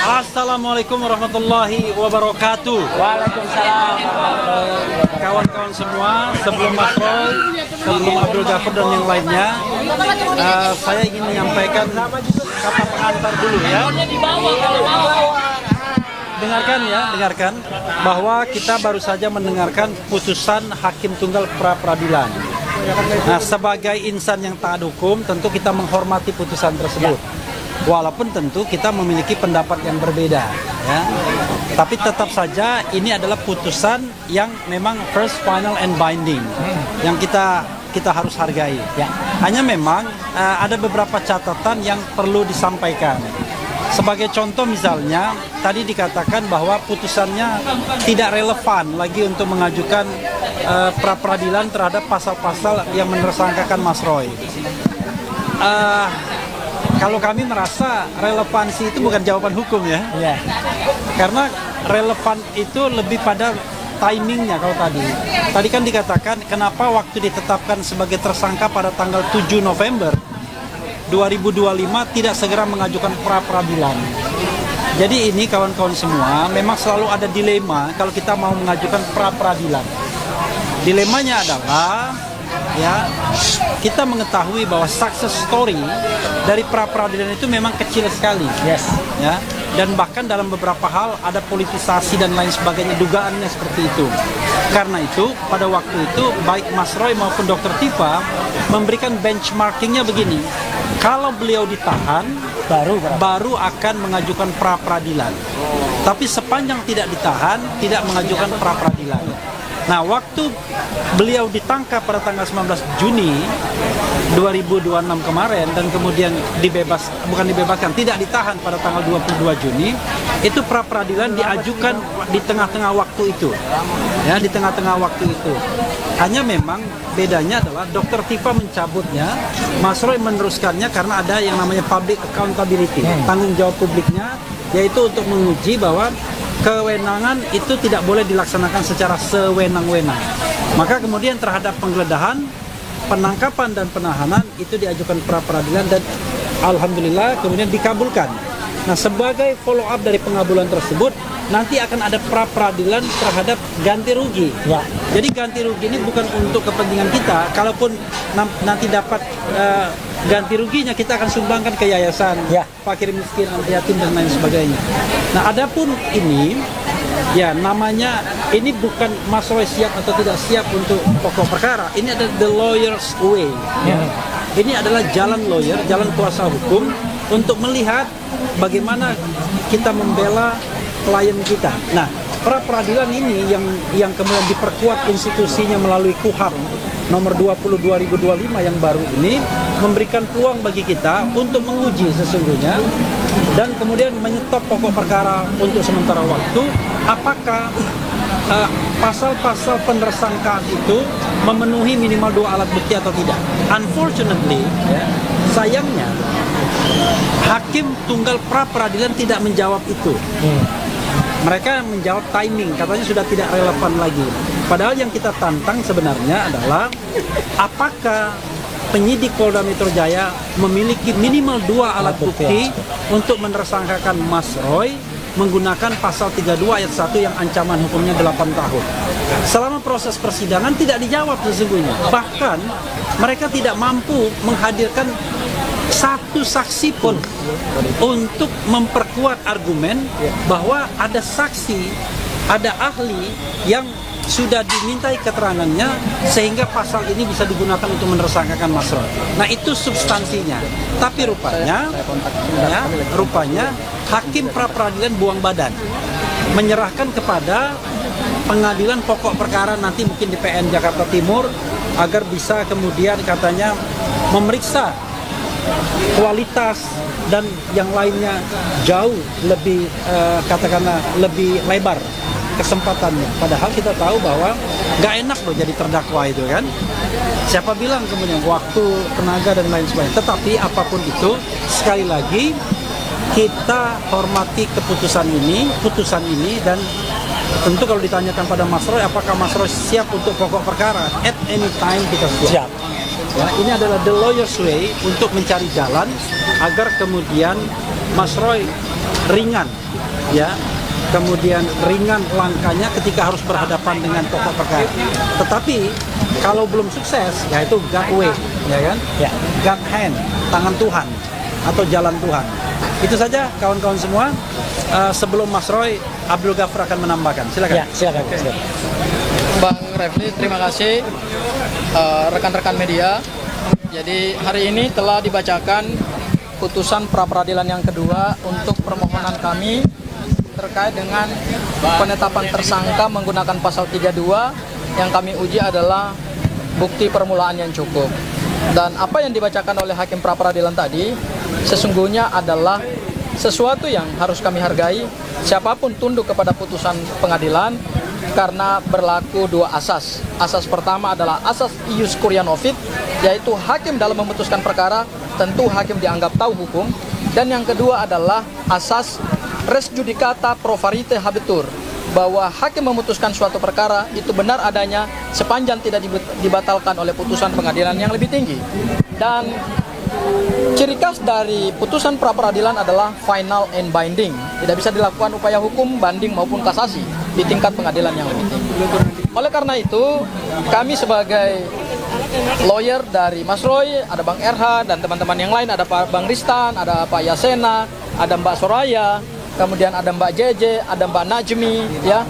Assalamualaikum warahmatullahi wabarakatuh. Waalaikumsalam. Kawan-kawan semua, sebelum Mas Roy, sebelum Abdul Ghafur dan yang lainnya, saya ingin menyampaikan kata pengantar dulu ya. Dengarkan bahwa kita baru saja mendengarkan putusan Hakim Tunggal pra peradilan. Nah, sebagai insan yang taat hukum, tentu kita menghormati putusan tersebut. Walaupun tentu kita memiliki pendapat yang berbeda, ya. Tapi tetap saja ini adalah putusan yang memang first, final, and binding, yang kita harus hargai. Ya. Hanya memang ada beberapa catatan yang perlu disampaikan. Sebagai contoh misalnya, tadi dikatakan bahwa putusannya tidak relevan lagi untuk mengajukan pra peradilan terhadap pasal-pasal yang menersangkakan Mas Roy. Kalau kami merasa relevansi itu bukan jawaban hukum ya. Yeah. Karena relevan itu lebih pada timingnya kalau tadi. Tadi kan dikatakan kenapa waktu ditetapkan sebagai tersangka pada tanggal 7 November 2025 tidak segera mengajukan pra peradilan. Jadi ini kawan-kawan semua memang selalu ada dilema kalau kita mau mengajukan pra peradilan. Dilemanya adalah ya, kita mengetahui bahwa success story dari pra peradilan itu memang kecil sekali. Yes. Ya, dan bahkan dalam beberapa hal ada politisasi dan lain sebagainya, dugaannya seperti itu. Karena itu pada waktu itu baik Mas Roy maupun Dr. Tifa memberikan benchmarkingnya begini. Kalau beliau ditahan baru akan mengajukan pra peradilan. Tapi sepanjang tidak ditahan tidak mengajukan pra peradilan. Nah, waktu beliau ditangkap pada tanggal 19 Juni 2026 kemarin dan kemudian tidak ditahan pada tanggal 22 Juni, itu pra peradilan diajukan di tengah-tengah waktu itu. Ya, di tengah-tengah waktu itu. Hanya memang bedanya adalah Dr. Tifa mencabutnya, Mas Roy meneruskannya karena ada yang namanya public accountability, tanggung jawab publiknya, yaitu untuk menguji bahwa kewenangan itu tidak boleh dilaksanakan secara sewenang-wenang. Maka kemudian terhadap penggeledahan, penangkapan dan penahanan itu diajukan pra peradilan dan alhamdulillah kemudian dikabulkan. Nah, sebagai follow up dari pengabulan tersebut, nanti akan ada pra peradilan terhadap ganti rugi. Ya. Jadi ganti rugi ini bukan untuk kepentingan kita. Kalaupun nanti dapat ganti ruginya, kita akan sumbangkan ke yayasan, fakir miskin, anti yatim dan lain sebagainya. Nah, adapun ini, ya namanya ini bukan Mas Roy siap atau tidak siap untuk pokok perkara. Ini adalah the lawyer's way. Ya. Ini adalah jalan lawyer, jalan kuasa hukum untuk melihat bagaimana kita membela klien kita. Nah, pra peradilan ini yang kemudian diperkuat institusinya melalui KUHAP nomor 20 2025 yang baru ini memberikan peluang bagi kita untuk menguji sesungguhnya dan kemudian menyetop pokok perkara untuk sementara waktu apakah pasal-pasal penersangkaan itu memenuhi minimal 2 alat bukti atau tidak. Unfortunately, sayangnya Hakim Tunggal pra peradilan tidak menjawab itu. Mereka menjawab timing, katanya sudah tidak relevan lagi. Padahal yang kita tantang sebenarnya adalah apakah penyidik Polda Metro Jaya memiliki minimal 2 alat bukti untuk menersangkakan Mas Roy menggunakan pasal 32 ayat 1 yang ancaman hukumnya 8 tahun. Selama proses persidangan tidak dijawab sesungguhnya. Bahkan mereka tidak mampu menghadirkan satu saksi pun untuk memperkuat argumen bahwa ada saksi, ada ahli yang sudah dimintai keterangannya sehingga pasal ini bisa digunakan untuk menersangkakan Mas Roy. Nah, itu substansinya. Tapi rupanya Hakim pra peradilan buang badan, menyerahkan kepada pengadilan pokok perkara nanti mungkin di PN Jakarta Timur agar bisa kemudian katanya memeriksa kualitas dan yang lainnya jauh lebih katakanlah lebih lebar kesempatannya. Padahal kita tahu bahwa nggak enak loh jadi terdakwa itu kan. Siapa bilang kemudian waktu, tenaga dan lain sebagainya. Tetapi apapun itu, sekali lagi kita hormati putusan ini dan tentu kalau ditanyakan pada Mas Roy apakah Mas Roy siap untuk pokok perkara, at any time kita siap. Ya, ini adalah the lawyer's way untuk mencari jalan agar kemudian Mas Roy ringan, ya. Kemudian ringan langkahnya ketika harus berhadapan dengan pokok perkara. Tetapi kalau belum sukses, yaitu God way, ya kan? Ya. God hand, tangan Tuhan atau jalan Tuhan. Itu saja kawan-kawan semua. Sebelum Mas Roy, Abdul Ghafar akan menambahkan. Silakan. Ya, silakan. Okay. Bang Refli, terima kasih rekan-rekan media. Jadi hari ini telah dibacakan putusan pra peradilan yang kedua untuk permohonan kami terkait dengan penetapan tersangka menggunakan pasal 32 yang kami uji adalah bukti permulaan yang cukup. Dan apa yang dibacakan oleh hakim pra peradilan tadi sesungguhnya adalah sesuatu yang harus kami hargai. Siapapun tunduk kepada putusan pengadilan karena berlaku dua asas. Asas pertama adalah asas ius curiae novit, yaitu hakim dalam memutuskan perkara tentu hakim dianggap tahu hukum. Dan yang kedua adalah asas res judicata pro varietate habetur, bahwa hakim memutuskan suatu perkara itu benar adanya sepanjang tidak dibatalkan oleh putusan pengadilan yang lebih tinggi. Dan ciri khas dari putusan pra peradilan adalah final and binding. Tidak bisa dilakukan upaya hukum, banding maupun kasasi di tingkat pengadilan yang lebih tinggi. Oleh karena itu, kami sebagai lawyer dari Mas Roy, ada Bang RH dan teman-teman yang lain, ada Pak Bang Ristan, ada Pak Yasena, ada Mbak Soraya, kemudian ada Mbak Jeje, ada Mbak Najmi, ya,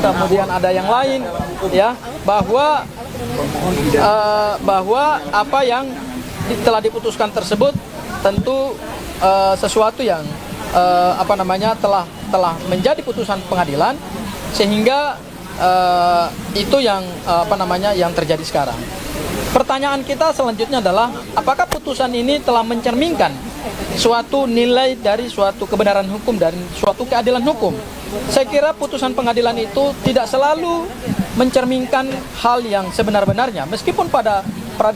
kemudian ada yang lain, ya, bahwa apa yang telah diputuskan tersebut tentu sesuatu yang telah menjadi putusan pengadilan, sehingga itu yang yang terjadi sekarang. Pertanyaan kita selanjutnya adalah apakah putusan ini telah mencerminkan suatu nilai dari suatu kebenaran hukum dan suatu keadilan hukum. Saya kira putusan pengadilan itu tidak selalu mencerminkan hal yang sebenar-benarnya. Meskipun pada pra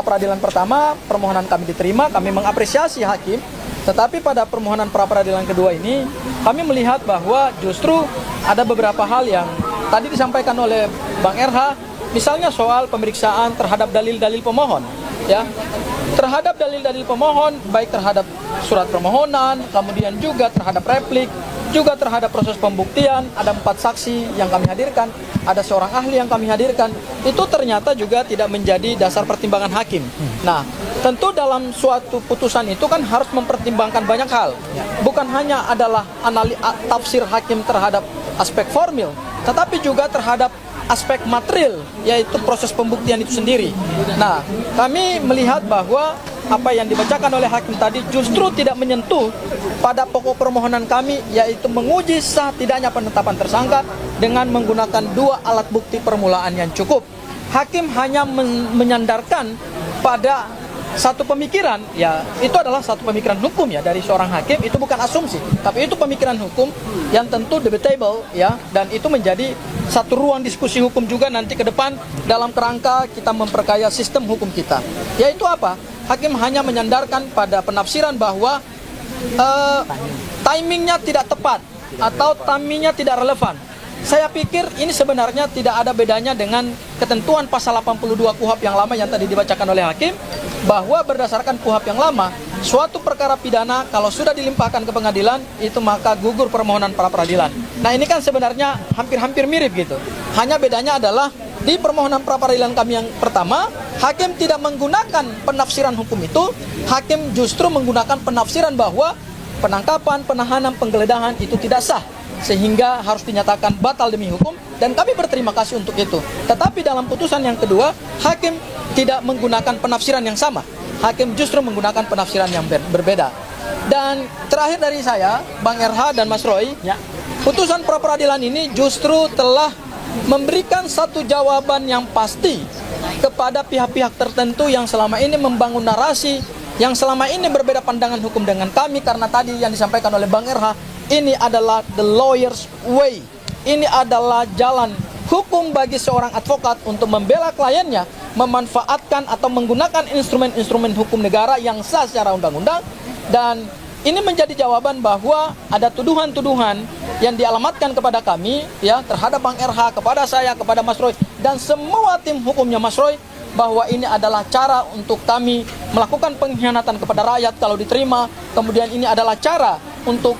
peradilan pertama permohonan kami diterima, kami mengapresiasi hakim, tetapi pada permohonan pra peradilan kedua ini kami melihat bahwa justru ada beberapa hal yang tadi disampaikan oleh Bang RH, misalnya soal pemeriksaan terhadap dalil-dalil pemohon, ya. Terhadap dalil-dalil pemohon, baik terhadap surat permohonan, kemudian juga terhadap replik, juga terhadap proses pembuktian, ada 4 saksi yang kami hadirkan, ada seorang ahli yang kami hadirkan, itu ternyata juga tidak menjadi dasar pertimbangan hakim. Nah, tentu dalam suatu putusan itu kan harus mempertimbangkan banyak hal. Bukan hanya adalah tafsir hakim terhadap aspek formil, tetapi juga terhadap aspek material, yaitu proses pembuktian itu sendiri. Nah, kami melihat bahwa apa yang dibacakan oleh hakim tadi justru tidak menyentuh pada pokok permohonan kami, yaitu menguji sah tidaknya penetapan tersangka dengan menggunakan 2 alat bukti permulaan yang cukup. Hakim hanya menyandarkan pada satu pemikiran, ya itu adalah satu pemikiran hukum ya dari seorang hakim, itu bukan asumsi, tapi itu pemikiran hukum yang tentu debatable, ya, dan itu menjadi satu ruang diskusi hukum juga nanti ke depan dalam kerangka kita memperkaya sistem hukum kita. Yaitu apa? Hakim hanya menyandarkan pada penafsiran bahwa timingnya tidak tepat atau timingnya tidak relevan. Saya pikir ini sebenarnya tidak ada bedanya dengan ketentuan pasal 82 KUHP yang lama yang tadi dibacakan oleh hakim, bahwa berdasarkan KUHP yang lama, suatu perkara pidana kalau sudah dilimpahkan ke pengadilan, itu maka gugur permohonan pra peradilan. Nah, ini kan sebenarnya hampir-hampir mirip gitu. Hanya bedanya adalah di permohonan pra peradilan kami yang pertama, hakim tidak menggunakan penafsiran hukum itu, hakim justru menggunakan penafsiran bahwa penangkapan, penahanan, penggeledahan itu tidak sah, sehingga harus dinyatakan batal demi hukum, dan kami berterima kasih untuk itu. Tetapi dalam putusan yang kedua, hakim tidak menggunakan penafsiran yang sama. Hakim justru menggunakan penafsiran yang berbeda. Dan terakhir dari saya, Bang RH dan Mas Roy, ya, putusan pra peradilan ini justru telah memberikan satu jawaban yang pasti kepada pihak-pihak tertentu yang selama ini membangun narasi, yang selama ini berbeda pandangan hukum dengan kami, karena tadi yang disampaikan oleh Bang RH, ini adalah the lawyer's way. Ini adalah jalan hukum bagi seorang advokat untuk membela kliennya, memanfaatkan atau menggunakan instrumen-instrumen hukum negara yang sah secara undang-undang. Dan ini menjadi jawaban bahwa ada tuduhan-tuduhan yang dialamatkan kepada kami, ya, terhadap Bang RH, kepada saya, kepada Mas Roy, dan semua tim hukumnya Mas Roy, bahwa ini adalah cara untuk kami melakukan pengkhianatan kepada rakyat kalau diterima. Kemudian ini adalah cara untuk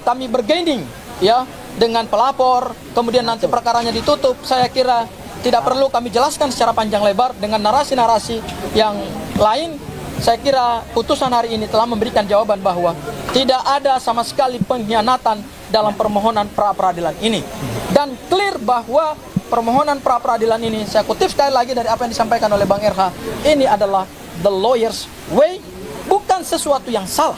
kami bergaining ya dengan pelapor, kemudian nanti perkaranya ditutup. Saya kira tidak perlu kami jelaskan secara panjang lebar dengan narasi-narasi yang lain. Saya kira putusan hari ini telah memberikan jawaban bahwa tidak ada sama sekali pengkhianatan dalam permohonan pra-peradilan ini. Dan clear bahwa permohonan pra-peradilan ini, saya kutip sekali lagi dari apa yang disampaikan oleh Bang RH, ini adalah the lawyer's way, bukan sesuatu yang salah,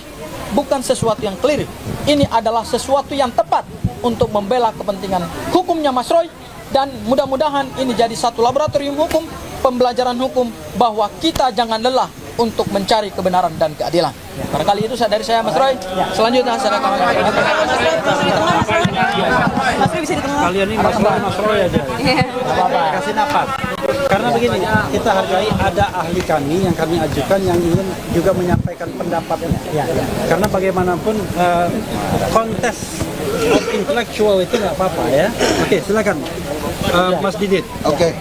bukan sesuatu yang clear. Ini adalah sesuatu yang tepat untuk membela kepentingan hukumnya Mas Roy, dan mudah-mudahan ini jadi satu laboratorium hukum, pembelajaran hukum, bahwa kita jangan lelah untuk mencari kebenaran dan keadilan. Barangkali itu dari saya, Mas Roy. Selanjutnya saya akan Mas Roy bisa ditengahin. Kalian ini Mas Roy aja. Kasih napas. Karena begini, kita hargai ada ahli kami yang kami ajukan yang ingin juga menyampaikan pendapatnya. Karena bagaimanapun kontes of intellectual itu nggak apa-apa ya. Oke, silakan Mas Didit. Oke.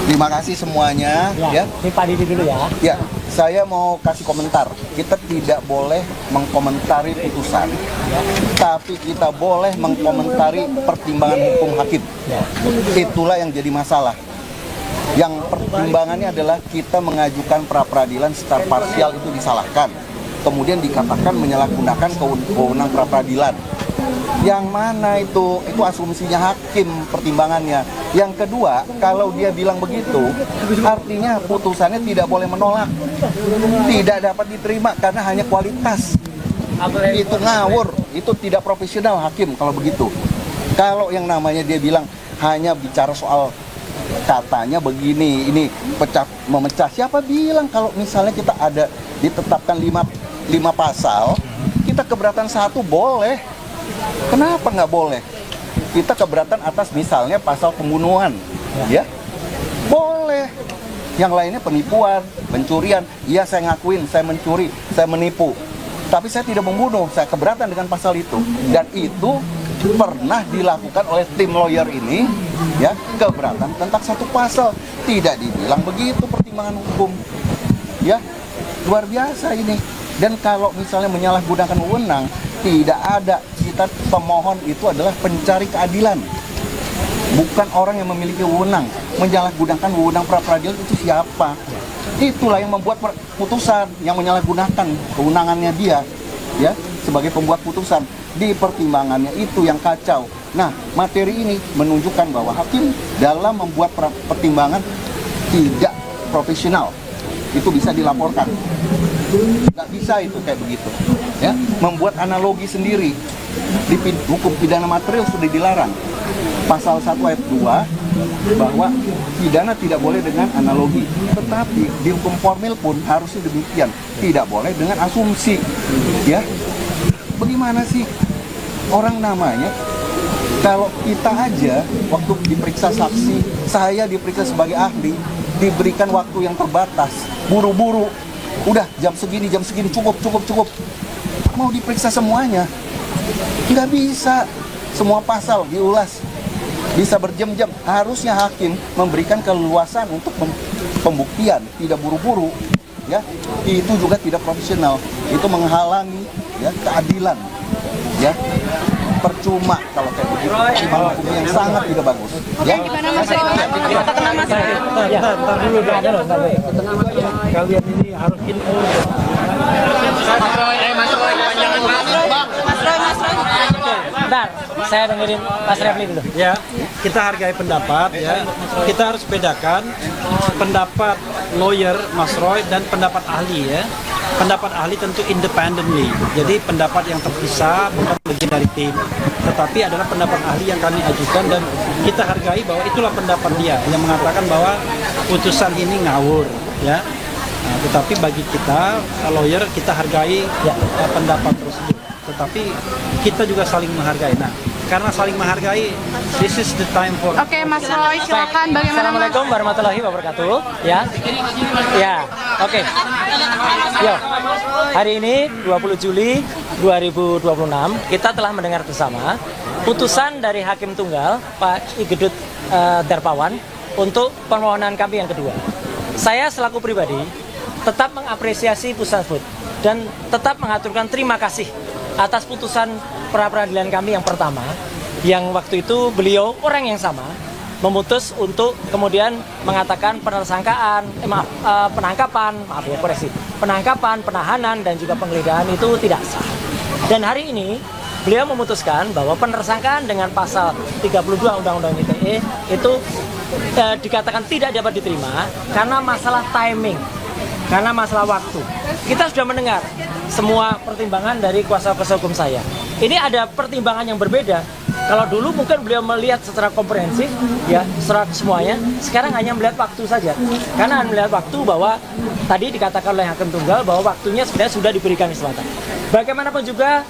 Terima kasih semuanya ya. Ini Pak Didi dulu ya. Ya, saya mau kasih komentar. Kita tidak boleh mengkomentari putusan, tapi kita boleh mengkomentari pertimbangan hukum hakim. Itulah yang jadi masalah. Yang pertimbangannya adalah kita mengajukan pra-peradilan secara parsial itu disalahkan. Kemudian dikatakan menyalahgunakan kewenangan pra-peradilan. Yang mana itu asumsinya hakim pertimbangannya. Yang kedua, kalau dia bilang begitu, artinya putusannya tidak boleh menolak, tidak dapat diterima karena hanya kualitas. Itu ngawur, itu tidak profesional hakim kalau begitu. Kalau yang namanya dia bilang hanya bicara soal katanya begini, ini memecah. Siapa bilang kalau misalnya kita ada ditetapkan 5 pasal, kita keberatan 1 boleh. Kenapa nggak boleh? Kita keberatan atas misalnya pasal pembunuhan, ya boleh. Yang lainnya penipuan, pencurian. Iya, saya ngakuin, saya mencuri, saya menipu. Tapi saya tidak membunuh, saya keberatan dengan pasal itu. Dan itu pernah dilakukan oleh tim lawyer ini, ya, keberatan tentang satu pasal. Tidak dibilang begitu pertimbangan hukum, ya, luar biasa ini. Dan kalau misalnya menyalahgunakan wewenang, tidak ada. Kita pemohon itu adalah pencari keadilan, bukan orang yang memiliki wewenang. Menyalahgunakan wewenang pra-peradilan itu siapa? Itulah yang membuat putusan, yang menyalahgunakan kewenangannya dia, ya, sebagai pembuat putusan. Di pertimbangannya itu yang kacau. Nah, materi ini menunjukkan bahwa hakim dalam membuat pertimbangan tidak profesional. Itu bisa dilaporkan. Nggak bisa itu kayak begitu, ya, membuat analogi sendiri. Di hukum pidana material sudah dilarang, pasal 1 ayat 2, bahwa pidana tidak boleh dengan analogi. Tetapi di hukum formil pun harusnya demikian, tidak boleh dengan asumsi, ya. Bagaimana sih orang namanya, kalau kita aja waktu diperiksa saksi, saya diperiksa sebagai ahli, diberikan waktu yang terbatas, buru-buru. Udah jam segini cukup. Mau diperiksa semuanya, nggak bisa. Semua pasal diulas, bisa berjam-jam. Harusnya hakim memberikan keleluasan untuk pembuktian, tidak buru-buru, ya. Itu juga tidak profesional. Itu menghalangi, ya, keadilan, ya. Percuma kalau kayak begitu. Hukum yang sangat tidak bagus. Ya. Gimana Mas Roy? Kita kena Mas Roy. Ntar dulu. Kalian ini harus info. Bentar, saya dengerin Mas Refli dulu. Ya, kita hargai pendapat, ya. Kita harus bedakan pendapat lawyer Mas Roy dan pendapat ahli, ya. Pendapat ahli tentu independently, jadi pendapat yang terpisah, bukan bagian dari tim, tetapi adalah pendapat ahli yang kami ajukan dan kita hargai bahwa itulah pendapat dia yang mengatakan bahwa putusan ini ngawur, ya. Nah, tetapi bagi kita lawyer, kita hargai pendapat tersebut, tetapi kita juga saling menghargai. Nah, karena saling menghargai, this is the time for. Oke, Mas Roy, silakan. Bagaimana Mas? Assalamualaikum warahmatullahi wabarakatuh. Ya, oke. Yo, hari ini 20 Juli 2026 kita telah mendengar bersama putusan dari Hakim Tunggal Pak Igedut Darpawan untuk permohonan kami yang kedua. Saya selaku pribadi tetap mengapresiasi putusan tersebut dan tetap mengaturkan terima kasih atas putusan pra-peradilan kami yang pertama, yang waktu itu beliau orang yang sama memutus untuk kemudian mengatakan penangkapan, penahanan dan juga penggeledahan itu tidak sah. Dan hari ini beliau memutuskan bahwa penersangkaan dengan pasal 32 Undang-Undang ITE itu dikatakan tidak dapat diterima karena masalah timing, karena masalah waktu. Kita sudah mendengar semua pertimbangan dari kuasa hukum saya. Ini ada pertimbangan yang berbeda. Kalau dulu mungkin beliau melihat secara komprehensif, ya, secara semuanya. Sekarang hanya melihat waktu saja. Karena melihat waktu bahwa tadi dikatakan oleh Hakim Tunggal bahwa waktunya sebenarnya sudah diberikan kesempatan. Bagaimanapun juga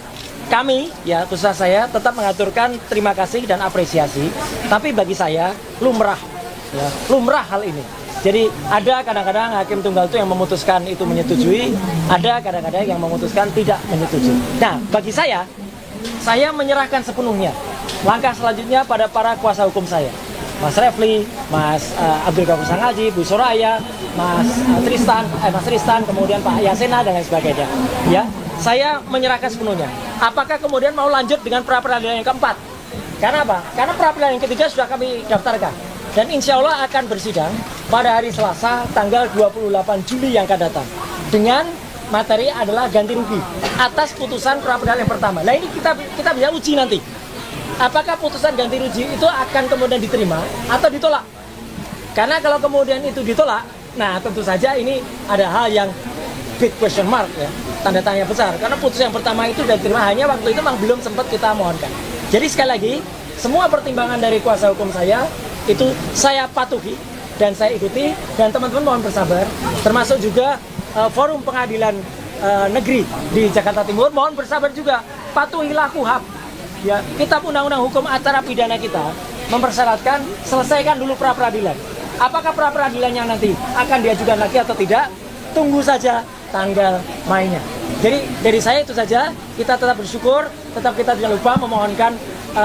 kami, ya, khususnya saya tetap mengaturkan terima kasih dan apresiasi. Tapi bagi saya lumrah, ya, lumrah hal ini. Jadi ada kadang-kadang Hakim Tunggal itu yang memutuskan itu menyetujui, ada kadang-kadang yang memutuskan tidak menyetujui. Nah, bagi saya menyerahkan sepenuhnya. Langkah selanjutnya pada para kuasa hukum saya, Mas Refli, Mas Abdul Ghafur Sangaji, Bu Soraya, Mas Tristan, kemudian Pak Yasena dan lain sebagainya. Ya, saya menyerahkan sepenuhnya. Apakah kemudian mau lanjut dengan pra-peradilan yang keempat? Karena apa? Karena pra-peradilan yang ketiga sudah kami daftarkan. Dan insya Allah akan bersidang pada hari Selasa tanggal 28 Juli yang akan datang. Dengan materi adalah ganti rugi atas putusan pra-peradilan yang pertama. Nah, ini kita bisa uji nanti. Apakah putusan ganti rugi itu akan kemudian diterima atau ditolak? Karena kalau kemudian itu ditolak, nah tentu saja ini ada hal yang big question mark, ya, tanda tanya besar. Karena putusan yang pertama itu sudah diterima, hanya waktu itu memang belum sempat kita mohonkan. Jadi sekali lagi, semua pertimbangan dari kuasa hukum saya itu saya patuhi dan saya ikuti, dan teman-teman mohon bersabar, termasuk juga forum pengadilan negeri di Jakarta Timur mohon bersabar juga, patuhilah KUHP. Ya, kitab undang-undang hukum acara pidana kita mempersyaratkan selesaikan dulu pra-peradilan. Apakah pra-peradilan yang nanti akan diajukan lagi atau tidak? Tunggu saja tanggal mainnya. Jadi dari saya itu saja, kita tetap bersyukur, tetap kita jangan lupa memohonkan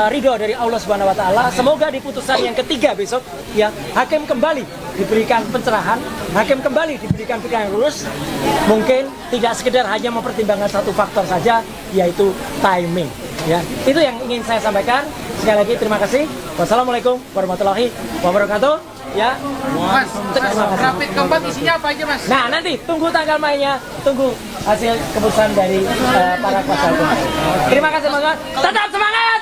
ridho dari Allah Subhanahu wa taala. Semoga di putusan yang ketiga besok, ya, hakim kembali diberikan pencerahan, hakim kembali diberikan pikiran yang lurus. Mungkin tidak sekedar hanya mempertimbangkan satu faktor saja, yaitu timing. Ya, itu yang ingin saya sampaikan. Sekali lagi terima kasih. Wassalamualaikum warahmatullahi wabarakatuh. Ya, Mas, rapid keempat isinya apa aja, Mas? nah nanti tunggu tanggal mainnya, tunggu hasil keputusan dari para kuasa hukum. Terima kasih, teman-teman. Tetap semangat.